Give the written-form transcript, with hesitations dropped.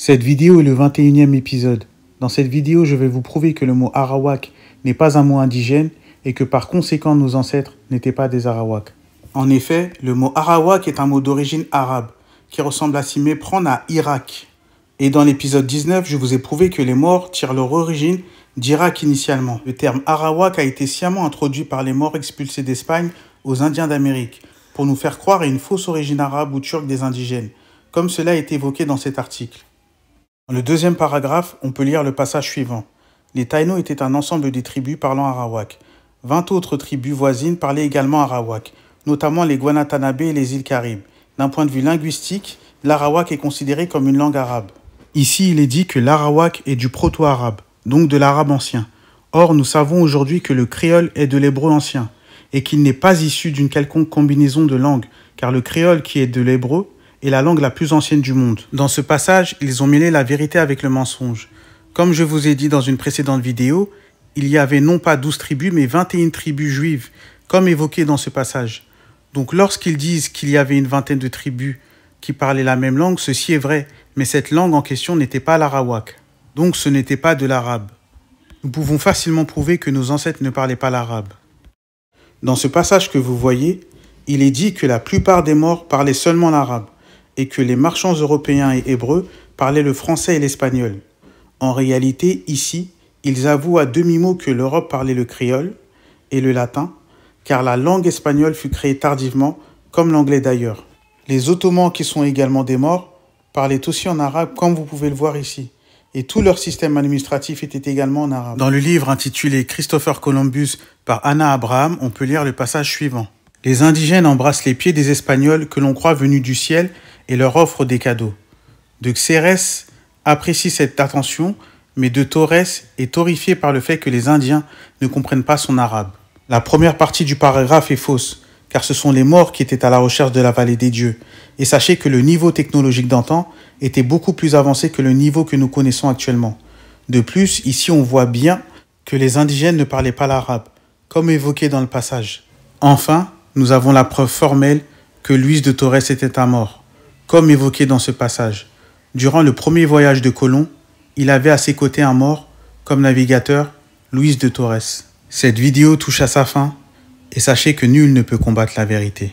Cette vidéo est le 21e épisode. Dans cette vidéo, je vais vous prouver que le mot Arawak n'est pas un mot indigène et que par conséquent nos ancêtres n'étaient pas des Arawaks. En effet, le mot Arawak est un mot d'origine arabe qui ressemble à s'y méprendre à Irak. Et dans l'épisode 19, je vous ai prouvé que les Maures tirent leur origine d'Irak initialement. Le terme Arawak a été sciemment introduit par les Maures expulsés d'Espagne aux Indiens d'Amérique pour nous faire croire à une fausse origine arabe ou turque des indigènes, comme cela est évoqué dans cet article. Dans le deuxième paragraphe, on peut lire le passage suivant. Les Taïnos étaient un ensemble des tribus parlant arawak. 20 autres tribus voisines parlaient également arawak, notamment les Guantanabés et les îles Caraïbes. D'un point de vue linguistique, l'arawak est considéré comme une langue arabe. Ici, il est dit que l'arawak est du proto-arabe, donc de l'arabe ancien. Or, nous savons aujourd'hui que le créole est de l'hébreu ancien, et qu'il n'est pas issu d'une quelconque combinaison de langues, car le créole qui est de l'hébreu est la langue la plus ancienne du monde. Dans ce passage, ils ont mêlé la vérité avec le mensonge. Comme je vous ai dit dans une précédente vidéo, il y avait non pas 12 tribus, mais 21 tribus juives, comme évoqué dans ce passage. Donc lorsqu'ils disent qu'il y avait une vingtaine de tribus qui parlaient la même langue, ceci est vrai, mais cette langue en question n'était pas l'arawak. Donc ce n'était pas de l'arabe. Nous pouvons facilement prouver que nos ancêtres ne parlaient pas l'arabe. Dans ce passage que vous voyez, il est dit que la plupart des Maures parlaient seulement l'arabe, et que les marchands européens et hébreux parlaient le français et l'espagnol. En réalité, ici, ils avouent à demi-mot que l'Europe parlait le créole et le latin, car la langue espagnole fut créée tardivement, comme l'anglais d'ailleurs. Les Ottomans, qui sont également des Maures, parlaient aussi en arabe, comme vous pouvez le voir ici, et tout leur système administratif était également en arabe. Dans le livre intitulé « Christopher Columbus » par Anna Abraham, on peut lire le passage suivant. « Les indigènes embrassent les pieds des Espagnols que l'on croit venus du ciel et leur offrent des cadeaux. De Xérès apprécie cette attention, mais de Torres est horrifié par le fait que les Indiens ne comprennent pas son arabe. » La première partie du paragraphe est fausse, car ce sont les Maures qui étaient à la recherche de la vallée des dieux. Et sachez que le niveau technologique d'antan était beaucoup plus avancé que le niveau que nous connaissons actuellement. De plus, ici on voit bien que les indigènes ne parlaient pas l'arabe, comme évoqué dans le passage. Enfin, nous avons la preuve formelle que Luis de Torres était un Maure, comme évoqué dans ce passage. Durant le premier voyage de Colomb, il avait à ses côtés un Maure, comme navigateur, Luis de Torres. Cette vidéo touche à sa fin, et sachez que nul ne peut combattre la vérité.